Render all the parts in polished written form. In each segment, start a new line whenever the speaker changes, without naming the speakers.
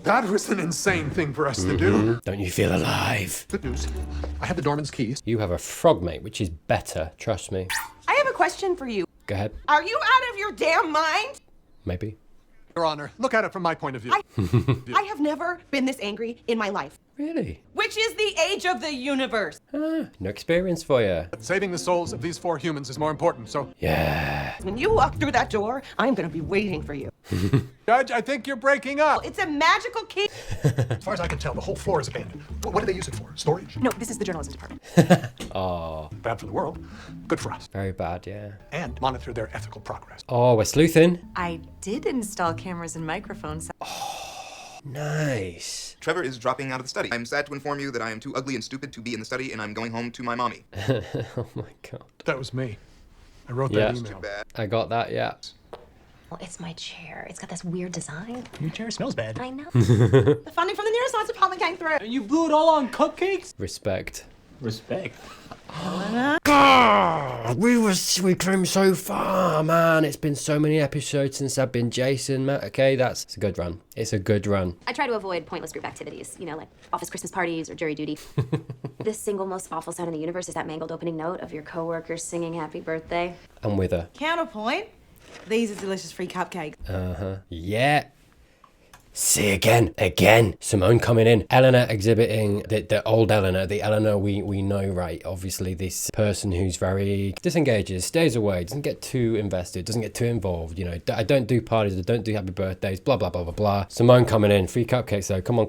That was an insane thing for us to do.
Don't you feel alive?
Good news. I have the doorman's keys.
You have a frog mate, which is better, trust me.
I have a question for you.
Go ahead.
Are you out of your damn mind?
Maybe.
Your Honor, look at it from my point of view.
I have never been this angry in my life.
Really?
Which is the age of the universe.
Ah, no experience for you.
Saving the souls of these 4 humans is more important, so...
Yeah.
When you walk through that door, I'm gonna be waiting for you.
Judge, I think you're breaking up.
It's a magical key.
As far as I can tell, the whole floor is abandoned. What do they use it for? Storage?
No, this is the journalism department.
Oh,
Bad for the world. Good for us.
very bad, yeah.
And monitor their ethical progress.
Oh, we're sleuthing.
I did install cameras and microphones.
Nice.
Trevor is dropping out of the study. I'm sad to inform you that I am too ugly and stupid to be in the study, and I'm going home to my mommy.
Oh my god.
That was me. I wrote
Yeah.
that email.
Bad.
I got that, yeah.
Well, it's my chair. It's got this weird design.
Your chair smells bad.
I know.
The funding from the neuroscience department came through.
And you blew it all on cupcakes?
Respect.
Respect.
We came so far, man. It's been so many episodes since I've been Jason, man. Okay, it's a good run. It's a good run.
I try to avoid pointless group activities, you know, like office Christmas parties or jury duty. The single most awful sound in the universe is that mangled opening note of your coworkers singing happy birthday.
I'm with her.
Counterpoint. These are delicious free cupcakes.
Yeah. See again. Simone coming in. Eleanor exhibiting the old Eleanor, the Eleanor we know, right? Obviously, this person who's very disengages, stays away, doesn't get too invested, doesn't get too involved. You know, I don't do parties, I don't do happy birthdays, blah, blah, blah, blah, blah. Simone coming in, free cupcakes, though. Come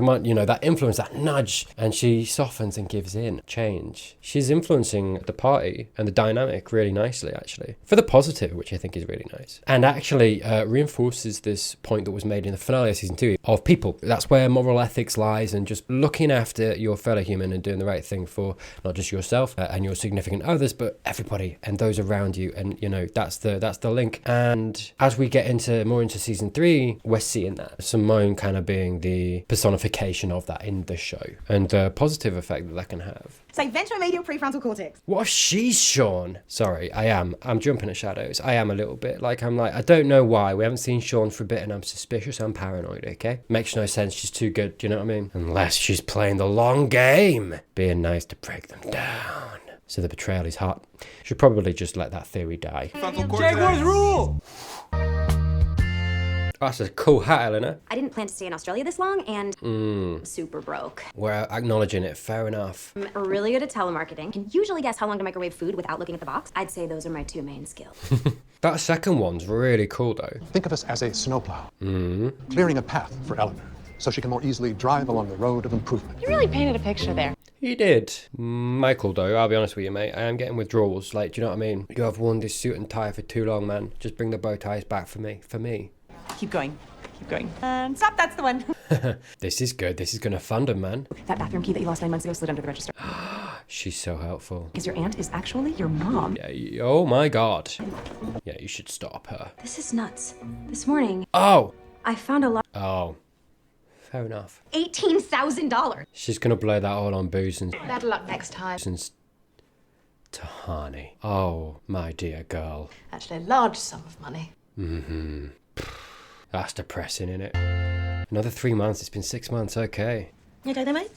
on. You know, that influence, that nudge. And she softens and gives in. Change. She's influencing the party and the dynamic really nicely, actually. For the positive, which I think is really nice. And actually reinforces this point that was made in the finale of season 2 of people. That's where moral ethics lies, and just looking after your fellow human and doing the right thing for not just yourself and your significant others, but everybody and those around you. And you know, that's the link. And as we get more into season 3, we're seeing that Simone kind of being the personification of that in the show, and the positive effect that can have.
Say ventromedial prefrontal cortex.
What if she's Sean? Sorry, I'm jumping at shadows. I am a little bit. I don't know why. We haven't seen Sean for a bit and I'm suspicious. I'm paranoid, okay? Makes no sense. She's too good, do you know what I mean? Unless she's playing the long game. Being nice to break them down. So the betrayal is hot. Should probably just let that theory die.
Jaguars rule!
That's a cool hat, Eleanor.
I didn't plan to stay in Australia this long, and I'm super broke.
We're acknowledging it. Fair enough.
I'm really good at telemarketing. Can usually guess how long to microwave food without looking at the box. I'd say those are my 2 main skills.
That second one's really cool, though.
Think of us as a snowplow. Clearing a path for Eleanor, so she can more easily drive along the road of improvement.
You really painted a picture there.
He did. Michael, though, I'll be honest with you, mate. I am getting withdrawals. Do you know what I mean? You have worn this suit and tie for too long, man. Just bring the bow ties back for me.
Keep going. Stop, that's the one.
This is good. This is going to fund him, man.
That bathroom key that you lost 9 months ago slid under the register.
She's so helpful.
Because your aunt is actually your mom.
Yeah, oh my god. Yeah, you should stop her.
This is nuts. This morning,
Oh!
I found a lot.
Oh. Fair enough.
$18,000.
She's going to blow that all on booze and
Better luck next time.
Tahani. Oh, my dear girl.
Actually, a large sum of money.
That's depressing, innit? Another 3 months. It's been 6 months. Okay.
You okay there, mate?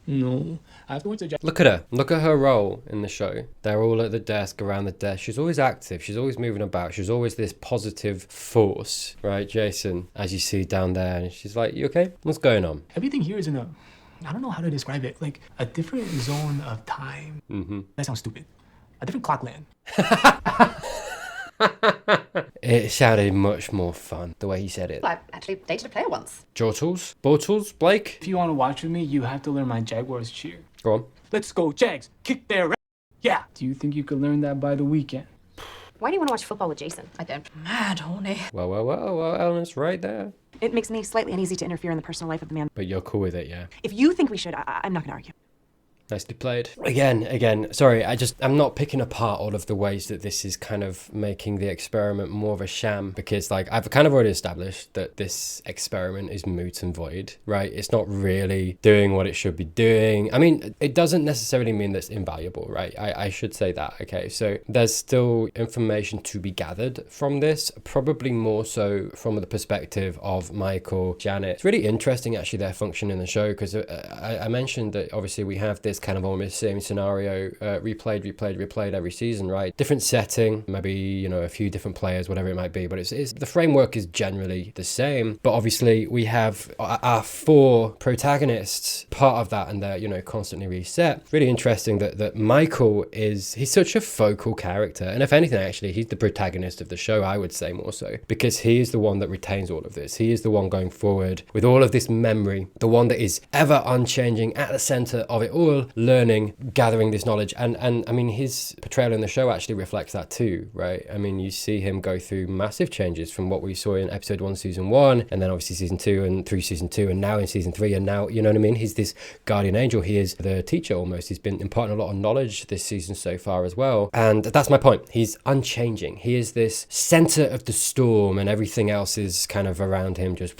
No. I have to wait to
Look at her. Look at her role in the show. They're all at the desk, around the desk. She's always active. She's always moving about. She's always this positive force, right, Jason? As you see down there. And she's like, you okay? What's going on?
Everything here is in I don't know how to describe it, like a different zone of time. That sounds stupid. A different clock land.
It sounded much more fun, the way he said it.
I actually dated a player once.
Jortles? Bortles? Blake?
If you want to watch with me, you have to learn my Jaguars cheer.
Go on.
Let's go, Jags! Kick their ass! Yeah! Do you think you could learn that by the weekend?
Why do you want to watch football with Jason?
I don't. Mad horny.
Well, Eleanor's right there.
It makes me slightly uneasy to interfere in the personal life of the man.
But you're cool with it, yeah?
If you think we should, I'm not going to argue.
Nicely played. Again, sorry, I'm not picking apart all of the ways that this is kind of making the experiment more of a sham, because like I've kind of already established that this experiment is moot and void, right? It's not really doing what it should be doing. I mean, it doesn't necessarily mean that it's invaluable, right? I should say that, okay? So there's still information to be gathered from this, probably more so from the perspective of Michael, Janet. It's really interesting actually their function in the show, because I mentioned that obviously we have this kind of almost same scenario replayed every season, right? Different setting, maybe, you know, a few different players, whatever it might be, but it's the framework is generally the same. But obviously we have our 4 protagonists, part of that, and they're, you know, constantly reset. Really interesting that Michael he's such a focal character, and if anything actually he's the protagonist of the show, I would say, more so, because he is the one that retains all of this. He is the one going forward with all of this memory, the one that is ever unchanging, at the center of it all, learning, gathering this knowledge. And I mean, his portrayal in the show actually reflects that too, right? I mean, you see him go through massive changes from what we saw in episode 1 season 1, and then obviously season 2 and through season 2, and now in season 3, and now, you know what I mean, he's this guardian angel. He is the teacher almost. He's been imparting a lot of knowledge this season so far as well, and that's my point. He's unchanging. He is this center of the storm, and everything else is kind of around him, just,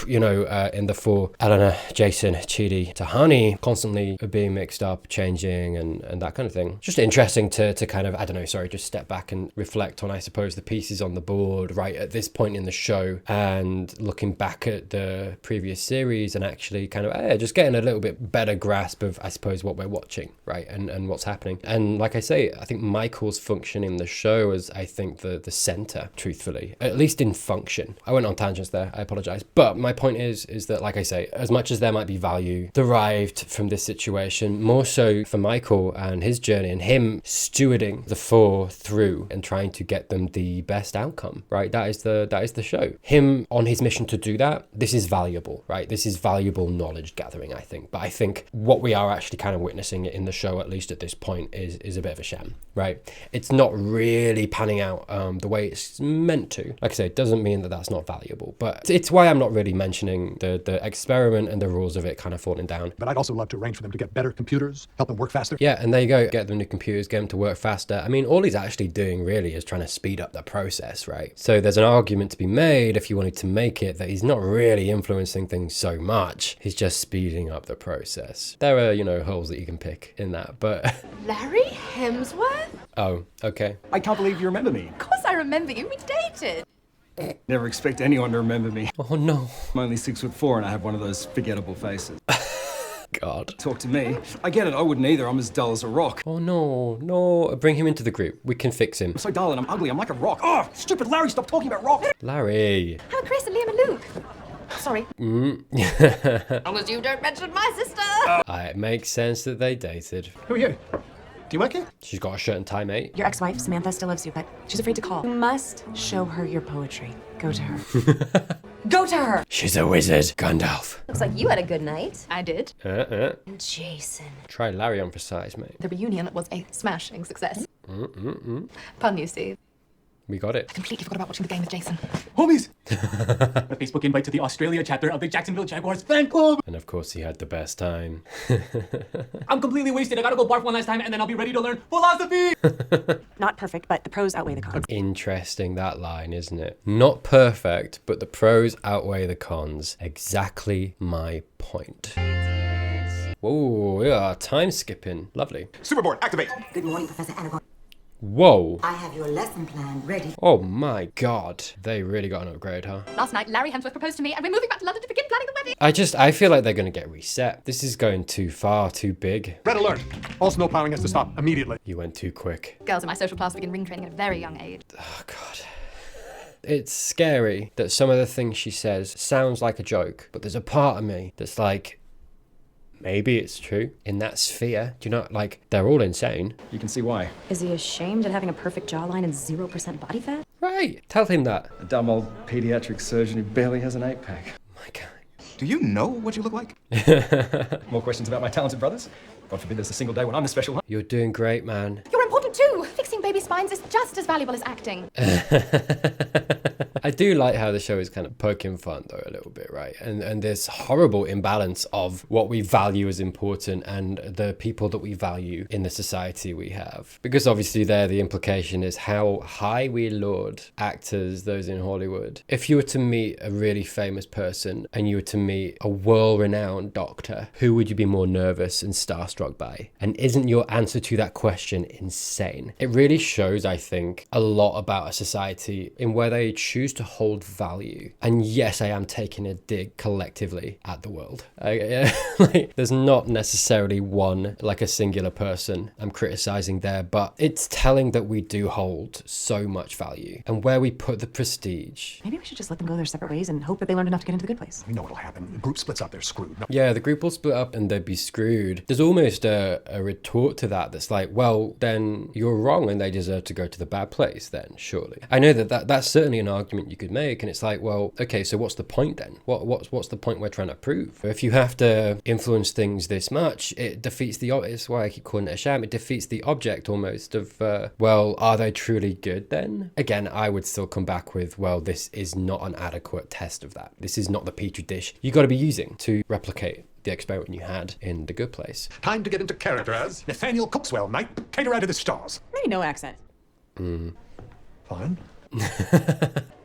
you know, in the 4, Eleanor, Jason, Chidi, Tahani, constantly being mixed up, changing, and that kind of thing. Just interesting to kind of, I don't know, sorry, just step back and reflect on, I suppose, the pieces on the board right at this point in the show, and looking back at the previous series, and actually kind of just getting a little bit better grasp of, I suppose, what we're watching, right, and what's happening. And like I say, I think Michael's function in the show is, I think, the center, truthfully, at least in function. I went on tangents there, I apologize, but my point is that, like I say, as much as there might be value derived from this situation, more so for Michael and his journey, and him stewarding the 4 through and trying to get them the best outcome, right? That is the show. Him on his mission to do that, this is valuable, right? This is valuable knowledge gathering, I think. But I think what we are actually kind of witnessing in the show, at least at this point, is a bit of a sham, right? It's not really panning out the way it's meant to. Like I say, it doesn't mean that that's not valuable, but it's why I'm not really mentioning the experiment and the rules of it kind of falling down.
But I'd also love to arrange for them to get better computers, help them work faster.
Yeah, and there you go. Get them new computers, get them to work faster. I mean, all he's actually doing really is trying to speed up the process, right? So there's an argument to be made, if you wanted to make it, that he's not really influencing things so much. He's just speeding up the process. There are, you know, holes that you can pick in that, but...
Larry Hemsworth?
Oh, okay.
I can't believe you remember me.
Of course I remember you. We dated.
Never expect anyone to remember me.
Oh no.
I'm only 6'4" and I have one of those forgettable faces.
God.
Talk to me. I get it, I wouldn't either. I'm as dull as a rock.
Oh no. Bring him into the group. We can fix him.
I'm so dull and I'm ugly. I'm like a rock. Oh, stupid Larry, stop talking about rock.
Larry.
How are Chris and Liam and Luke? Sorry. As long as you don't mention my sister.
It makes sense that they dated.
Who are you? Do you work here?
She's got a shirt and tie, mate.
Your ex-wife, Samantha, still loves you, but she's afraid to call. You must show her your poetry. Go to her. Go to her!
She's a wizard. Gandalf.
Looks like you had a good night.
I did.
Jason.
Try Larry on for size, mate.
The reunion was a smashing success. Pun, you see.
We got it.
Completely forgot about watching the game with Jason.
Homies! A Facebook invite to the Australia chapter of the Jacksonville Jaguars fan club!
And of course he had the best time.
I'm completely wasted. I gotta go barf one last time and then I'll be ready to learn philosophy!
Not perfect, but the pros outweigh the cons.
Interesting, that line, isn't it? Not perfect, but the pros outweigh the cons. Exactly my point. Whoa, yeah, time skipping. Lovely.
Superboard, activate.
Good morning, Professor Anagon.
Whoa.
I have your lesson plan ready.
Oh my god. They really got an upgrade, huh?
Last night, Larry Hemsworth proposed to me, and we're moving back to London to begin planning the wedding.
I feel like they're going to get reset. This is going too far, too big.
Red alert! All snowplowing has to stop immediately.
You went too quick.
Girls in my social class begin ring training at a very young age.
Oh god. It's scary that some of the things she says sounds like a joke, but there's a part of me that's like, maybe it's true. In that sphere, do you know, like, they're all insane.
You can see why.
Is he ashamed at having a perfect jawline and 0% body fat?
Right, tell him that.
A dumb old pediatric surgeon who barely has an 8-pack.
My god.
Do you know what you look like?
More questions about my talented brothers? God forbid there's a single day when I'm the special one.
You're doing great, man.
You're important too. Fixing baby spider
finds this just as valuable as acting.
I do like how the show is kind of poking fun though a little bit, right? And this horrible imbalance of what we value as important and the people that we value in the society we have. Because obviously there the implication is how high we laud actors, those in Hollywood. If you were to meet a really famous person and you were to meet a world-renowned doctor, who would you be more nervous and starstruck by? And isn't your answer to that question insane? It really shows, I think, a lot about a society in where they choose to hold value. And yes, I am taking a dig collectively at the world. Like, there's not necessarily one, like a singular person I'm criticizing there, but it's telling that we do hold so much value and where we put the prestige.
Maybe we should just let them go their separate ways and hope that they learned enough to get into the good place.
We know what'll happen. The group splits up, they're screwed. No.
Yeah, the group will split up and they'd be screwed. There's almost a retort to that that's like, well, then you're wrong and they deserve to go to the bad place then, surely. I know that's certainly an argument you could make, and it's like, well, okay, so what's the point then? What's the point we're trying to prove? If you have to influence things this much, it defeats it's why I keep calling it a sham. It defeats the object almost of, well, are they truly good then? Again, I would still come back with, well, this is not an adequate test of that. This is not the petri dish you got to be using to replicate the experiment you had in The Good Place.
Time to get into character as Nathaniel Cookswell, Knight, caterer to the stars.
Maybe no accent.
Fine.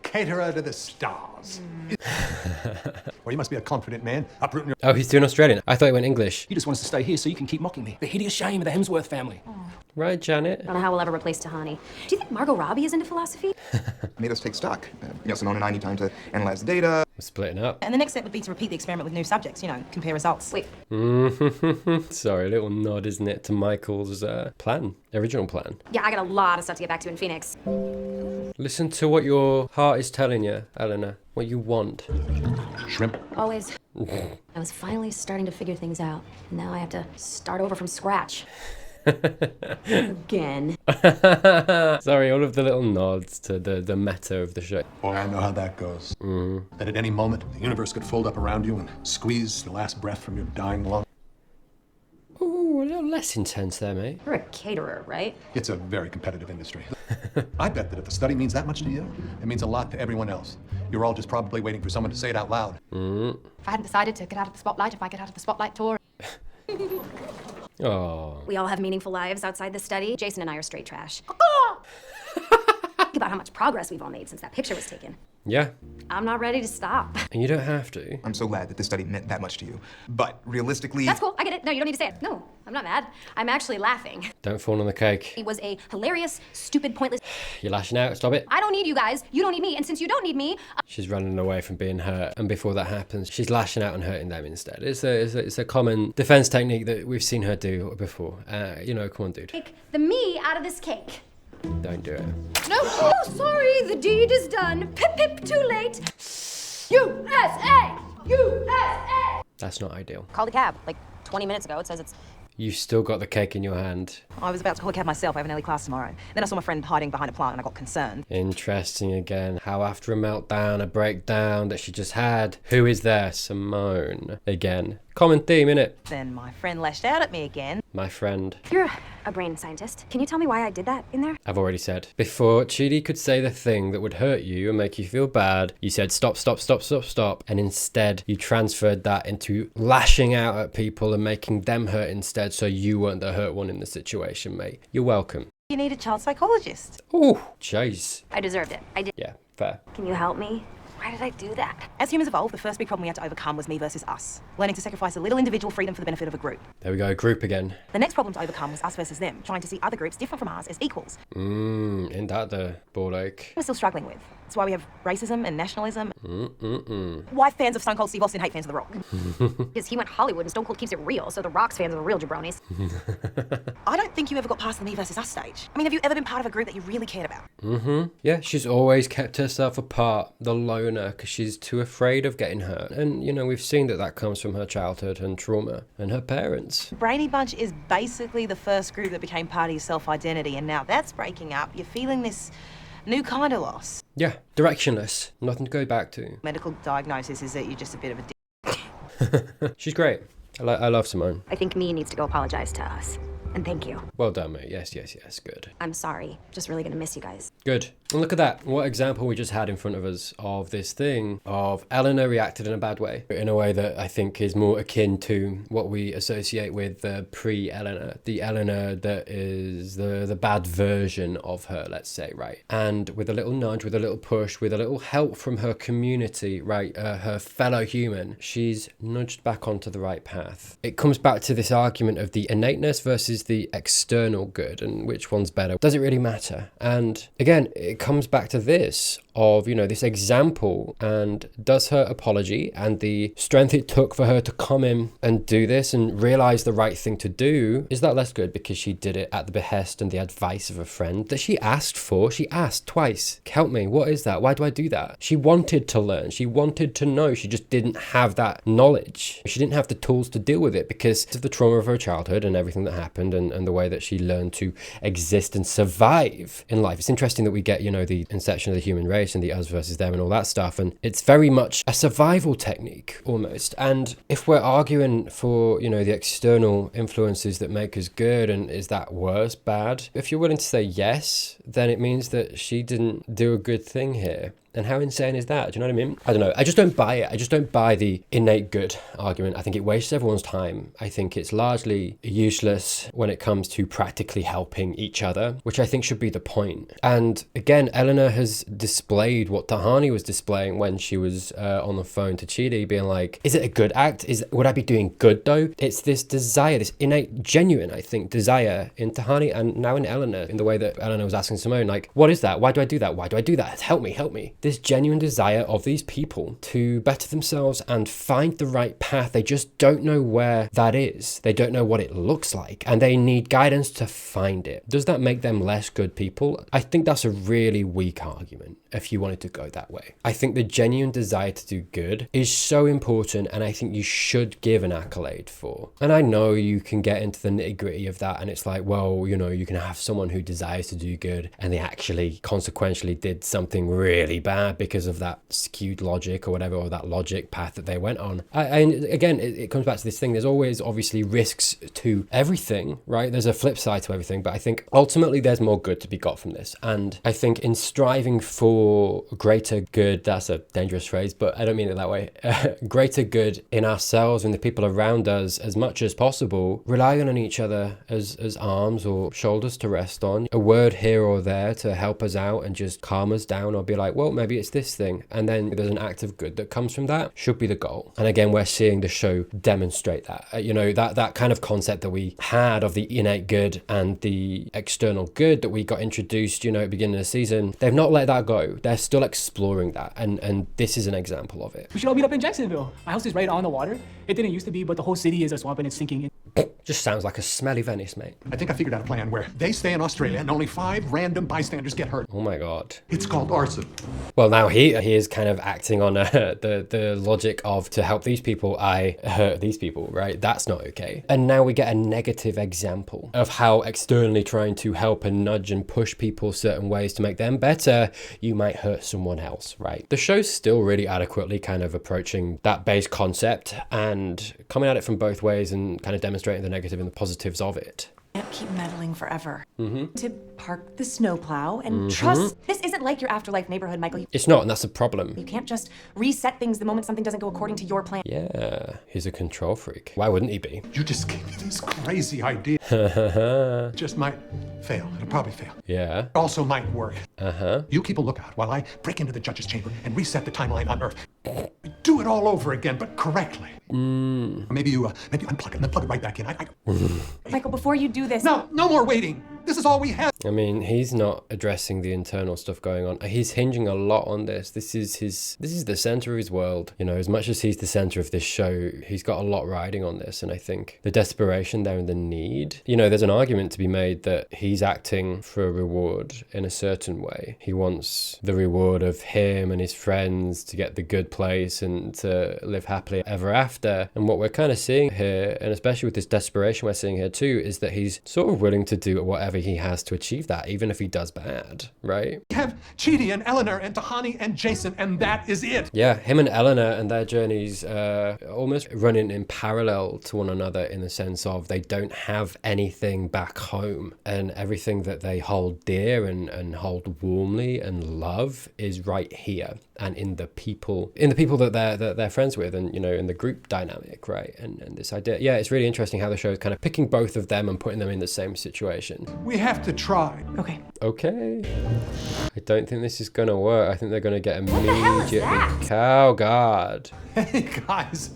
Caterer to the stars. Well, you must be a confident man, uprooting your...
Oh, he's doing Australian. I thought he went English.
You just want us to stay here so you can keep mocking me. The hideous shame of the Hemsworth family.
Right, Janet?
I don't know how we'll ever replace Tahani. Do you think Margot Robbie is into philosophy?
Made us take stock. Simone and I need time to analyze the data.
We're splitting up.
And the next step would be to repeat the experiment with new subjects, compare results.
Wait,
Sorry, a little nod, isn't it, to Michael's original plan.
yeah, I got a lot of stuff to get back to in Phoenix.
Listen to what your heart is telling you, Eleanor. What you want.
Shrimp.
Always. I was finally starting to figure things out. Now I have to start over from scratch. Again.
Sorry, all of the little nods to the meta of the show.
Boy, I know how that goes. That at any moment, the universe could fold up around you and squeeze the last breath from your dying lung.
Ooh, a little less intense there, mate.
You're a caterer, right?
It's a very competitive industry. I bet that if the study means that much to you, it means a lot to everyone else. You're all just probably waiting for someone to say it out loud.
If I hadn't decided to get out of the spotlight, if I get out of the spotlight tour.
Oh.
We all have meaningful lives outside the study. Jason and I are straight trash. Think about how much progress we've all made since that picture was taken.
Yeah,
I'm not ready to stop.
and you don't have to.
I'm so glad that this study meant that much to you. But realistically...
That's cool. I get it. No, you don't need to say it. No, I'm not mad. I'm actually laughing.
Don't fall on the cake.
It was a hilarious, stupid, pointless...
You're lashing out, stop it.
I don't need you guys. You don't need me. And since you don't need me...
She's running away from being hurt, and before that happens, she's lashing out and hurting them instead. It's a common defense technique that we've seen her do before. Come on, dude.
Take the me out of this cake.
Don't do it.
No, oh, sorry. The deed is done. Pip, pip, too late. USA! USA!
That's not ideal.
Called a cab like 20 minutes ago. It says it's...
You've still got the cake in your hand.
I was about to call a cab myself. I have an early class tomorrow. Then I saw my friend hiding behind a plant and I got concerned.
Interesting again. How after a meltdown, a breakdown that she just had, who is there? Simone. Again. Common theme, innit?
Then my friend lashed out at me again.
My friend.
You're a brain scientist. Can you tell me why I did that in there?
I've already said. Before Chidi could say the thing that would hurt you and make you feel bad, you said stop, stop, stop, stop, stop. And instead, you transferred that into lashing out at people and making them hurt instead, so you weren't the hurt one in the situation, mate. You're welcome.
You need a child psychologist.
Ooh, jeez.
I deserved it. I did.
Yeah, fair.
Can you help me? Why did I do that?
As humans evolved, the first big problem we had to overcome was me versus us. Learning to sacrifice a little individual freedom for the benefit of a group.
There we go, group again.
The next problem to overcome was us versus them, trying to see other groups different from ours as equals.
Isn't that the ball ache?
We're still struggling with. That's why we have racism and nationalism. Why fans of Stone Cold Steve Austin hate fans of The Rock.
Because he went Hollywood and Stone Cold keeps it real, so the Rock's fans are the real jabronis.
I don't think you ever got past the me versus us stage. I mean, have you ever been part of a group that you really cared about?
Yeah, she's always kept herself apart, the loner, because she's too afraid of getting hurt. And, we've seen that comes from her childhood and trauma and her parents.
Brainy Bunch is basically the first group that became part of your self-identity, and now that's breaking up. You're feeling this new kind of loss.
Yeah, directionless. Nothing to go back to.
Medical diagnosis is that you're just a bit of a dick.
She's great. I love Simone.
I think me needs to go apologize to us. And thank you.
Well done, mate. Yes, good.
I'm sorry. Just really gonna miss you guys.
Good. And look at that. What example we just had in front of us of this thing of Eleanor reacted in a bad way. In a way that I think is more akin to what we associate with pre-Eleanor. The Eleanor that is the bad version of her, let's say, right? And with a little nudge, with a little push, with a little help from her community, right? Her fellow human, she's nudged back onto the right path. It comes back to this argument of the innateness versus the external good and which one's better. Does it really matter? And again, it comes back to this of, you know, this example, and does her apology and the strength it took for her to come in and do this and realize the right thing to do, is that less good because she did it at the behest and the advice of a friend that she asked for? She asked twice, help me, what is that? Why do I do that? She wanted to learn, she wanted to know, she just didn't have that knowledge. She didn't have the tools to deal with it because of the trauma of her childhood and everything that happened and the way that she learned to exist and survive in life. It's interesting that we get, you know, the inception of the human race and the us versus them and all that stuff, and it's very much a survival technique almost. And if we're arguing for, you know, the external influences that make us good, and is that worse, bad? If you're willing to say yes, then it means that she didn't do a good thing here. And how insane is that? Do you know what I mean? I don't know. I just don't buy it. I just don't buy the innate good argument. I think it wastes everyone's time. I think it's largely useless when it comes to practically helping each other, which I think should be the point. And again, Eleanor has displayed what Tahani was displaying when she was on the phone to Chidi, being like, is it a good act? Would I be doing good though? It's this desire, this innate, genuine, I think, desire in Tahani and now in Eleanor, in the way that Eleanor was asking Simone, like, what is that? Why do I do that? Why do I do that? Help me, help me. This genuine desire of these people to better themselves and find the right path. They just don't know where that is. They don't know what it looks like, and they need guidance to find it. Does that make them less good people? I think that's a really weak argument if you wanted to go that way. I think the genuine desire to do good is so important, and I think you should give an accolade for. And I know you can get into the nitty-gritty of that, and it's like, well, you know, you can have someone who desires to do good and they actually consequentially did something really bad because of that skewed logic or whatever, or that logic path that they went on. And again, it comes back to this thing. There's always obviously risks to everything, right? There's a flip side to everything, but I think ultimately there's more good to be got from this. And I think in striving for greater good, that's a dangerous phrase, but I don't mean it that way, greater good in ourselves and the people around us as much as possible, relying on each other as arms or shoulders to rest on, a word here or there to help us out and just calm us down, or be like, well, maybe it's this thing, and then there's an act of good that comes from that, should be the goal. And again, we're seeing the show demonstrate that. You know, that kind of concept that we had of the innate good and the external good that we got introduced, you know, at the beginning of the season, they've not let that go. They're still exploring that, and this is an example of it.
We should all meet up in Jacksonville. My house is right on the water. It didn't used to be, but the whole city is a swamp and it's sinking in.
Just sounds like a smelly Venice, mate.
I think I figured out a plan where they stay in Australia and only 5 random bystanders get hurt.
Oh my god.
It's called arson.
Well, now he is kind of acting on the logic of, to help these people, I hurt these people, right? That's not okay. And now we get a negative example of how externally trying to help and nudge and push people certain ways to make them better, you might hurt someone else, right? The show's still really adequately kind of approaching that base concept and coming at it from both ways and kind of demonstrating the negative and the positives of it.
Can't keep meddling forever.
Mm-hmm.
To park the snowplow and trust. This isn't like your afterlife neighborhood, Michael.
It's not, and that's a problem.
You can't just reset things the moment something doesn't go according to your plan.
Yeah, he's a control freak. Why wouldn't he be?
You just gave me this crazy idea. Just might fail. It'll probably fail.
Yeah.
It also might work.
Uh-huh.
You keep a lookout while I break into the judge's chamber and reset the timeline on Earth. Do it all over again, but correctly. Maybe you unplug it and then plug it right back in.
Michael, before you do this...
No more waiting. This is all we have.
I mean, he's not addressing the internal stuff going on. He's hinging a lot on this. This is the center of his world. You know, as much as he's the center of this show, he's got a lot riding on this. And I think the desperation there and the need, you know, there's an argument to be made that he's acting for a reward in a certain way. He wants the reward of him and his friends to get the good place and to live happily ever after. And what we're kind of seeing here, and especially with this desperation we're seeing here too, is that he's sort of willing to do whatever whatever he has to achieve that, even if he does bad, right?
We have Chidi and Eleanor and Tahani and Jason, and that is it.
Yeah, him and Eleanor and their journeys almost running in parallel to one another in the sense of they don't have anything back home, and everything that they hold dear and hold warmly and love is right here and in the people that they're friends with, and you know, in the group dynamic, right? And this idea, yeah, it's really interesting how the show is kind of picking both of them and putting them in the same situation.
We have to try.
Okay.
I don't think this is gonna work. I think they're gonna get immediately. Oh God.
Hey guys.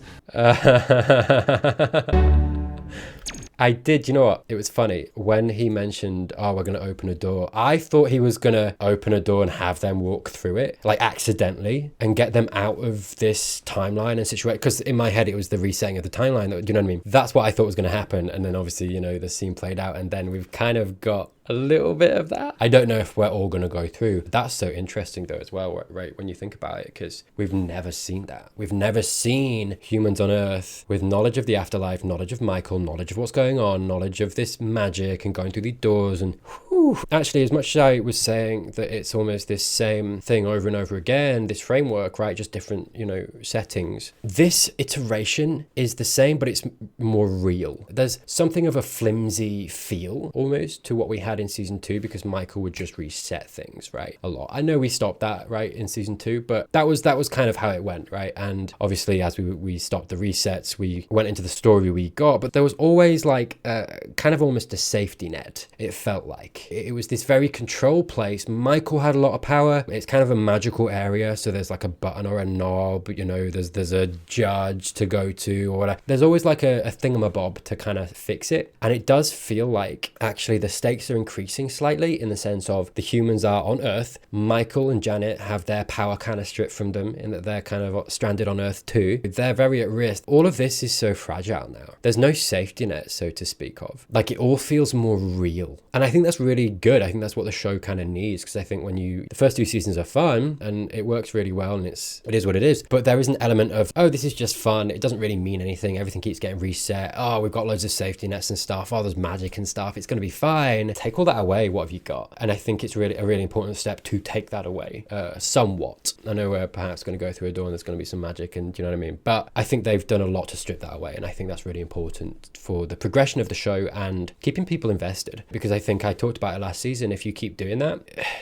I did, you know what? It was funny when he mentioned, oh, we're going to open a door. I thought he was going to open a door and have them walk through it, like accidentally, and get them out of this timeline and situation. Because in my head, it was the resetting of the timeline. Do you know what I mean? That's what I thought was going to happen. And then obviously, you know, the scene played out, and then we've kind of got a little bit of that. I don't know if we're all going to go through. That's so interesting though as well, right? When you think about it, because we've never seen that. We've never seen humans on Earth with knowledge of the afterlife, knowledge of Michael, knowledge of what's going on, knowledge of this magic and going through these doors. And whew, actually, as much as I was saying that it's almost this same thing over and over again, this framework, right? Just different, you know, settings. This iteration is the same, but it's more real. There's something of a flimsy feel almost to what we had in season 2, because Michael would just reset things, right? A lot. I know we stopped that, right, in season 2, but that was kind of how it went, right? And obviously, as we stopped the resets, we went into the story we got, but there was always like kind of almost a safety net. It felt like it was this very controlled place. Michael had a lot of power. It's kind of a magical area, so there's like a button or a knob, you know, there's a judge to go to or whatever. There's always like a thingamabob to kind of fix it, and it does feel like actually the stakes are increasing slightly in the sense of the humans are on Earth. Michael and Janet have their power kind of stripped from them in that they're kind of stranded on Earth too. They're very at risk. All of this is so fragile now. There's no safety net, so to speak of. Like, it all feels more real. And I think that's really good. I think that's what the show kind of needs, because I think the first 2 seasons are fun and it works really well and it is what it is. But there is an element of, oh, this is just fun. It doesn't really mean anything. Everything keeps getting reset. Oh, we've got loads of safety nets and stuff. Oh, there's magic and stuff. It's going to be fine. Take all that away. What have you got? And I think it's really a really important step to take that away somewhat. I know we're perhaps going to go through a door and there's going to be some magic, and do you know what I mean? But I think they've done a lot to strip that away, and I think that's really important for the progression of the show and keeping people invested, because I think I talked about it last season. If you keep doing that,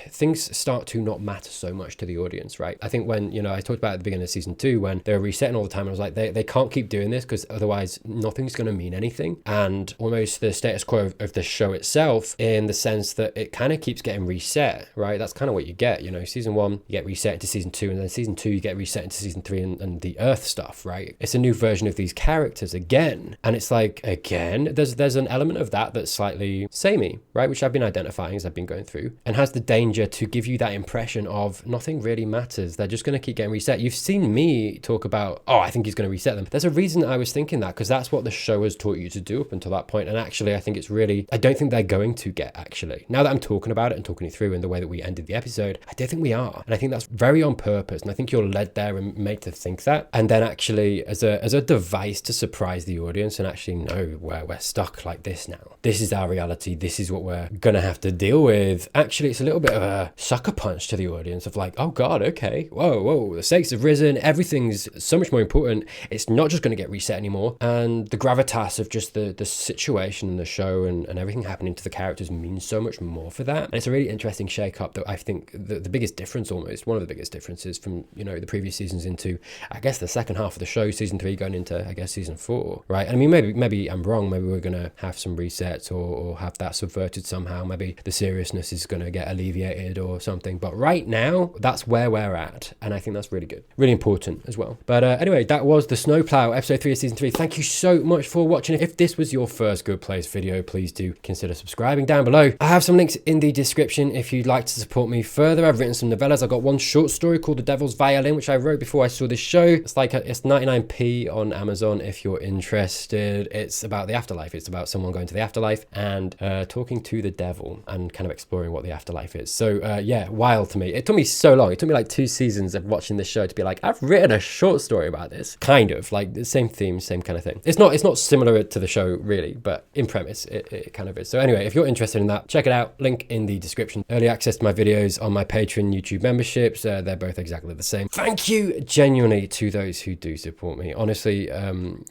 things start to not matter so much to the audience, right? I think when, you know, I talked about at the beginning of season 2 when they were resetting all the time, I was like, they can't keep doing this because otherwise nothing's going to mean anything. And almost the status quo of the show itself, in the sense that it kind of keeps getting reset, right? That's kind of what you get, you know, season 1 you get reset into season 2, and then season 2 you get reset into season 3 and the Earth stuff, right? It's a new version of these characters again, and it's like, again, there's an element of that that's slightly samey, right? Which I've been identifying as I've been going through, and has the danger to give you that impression of nothing really matters. They're just going to keep getting reset. You've seen me talk about, oh, I think he's going to reset them. There's a reason I was thinking that, because that's what the show has taught you to do up until that point. And actually, I think it's really, I don't think they're going to get, actually. Now that I'm talking about it and talking you through in the way that we ended the episode, I don't think we are. And I think that's very on purpose. And I think you're led there and made to think that. And then actually, as a device to surprise the audience and actually know where we're stuck like this now. This is our reality. This is what we're going to have to deal with. Actually, it's a little bit of a sucker punch to the audience of like, oh God, okay. Whoa, the stakes have risen. Everything's so much more important. It's not just going to get reset anymore. And the gravitas of just the situation and the show and everything happening to the characters means so much more for that. And it's a really interesting shake-up that I think the biggest difference, almost one of the biggest differences from, you know, the previous seasons into, I guess, the second half of the show, season 3 going into, I guess, season 4, right? And I mean, maybe I'm wrong. Maybe we're going to have some resets or have that subverted somehow. Maybe the seriousness is going to get alleviated or something. But right now, that's where we're at. And I think that's really good. Really important as well. But anyway, that was the Snowplow, episode 3 of season 3. Thank you so much for watching. If this was your first Good Place video, please do consider subscribing down below. I have some links in the description if you'd like to support me further. I've written some novellas. I've got one short story called The Devil's Violin, which I wrote before I saw this show. It's like it's 99p on Amazon if you're interested. It's about the afterlife. It's about someone going to the afterlife and talking to the devil and kind of exploring what the afterlife is. So yeah, wild to me. It took me so long. It took me like 2 seasons of watching this show to be like, I've written a short story about this. Kind of like the same theme, same kind of thing. It's not similar to the show really, but in premise it kind of is. So anyway, if you're interested interested in that, check it out. Link in the description. Early access to my videos on my Patreon, YouTube memberships. They're both exactly the same. Thank you genuinely to those who do support me. Honestly,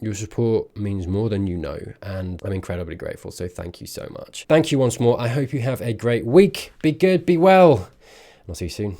your support means more than you know, and I'm incredibly grateful. So thank you so much. Thank you once more. I hope you have a great week. Be good, be well. I'll see you soon.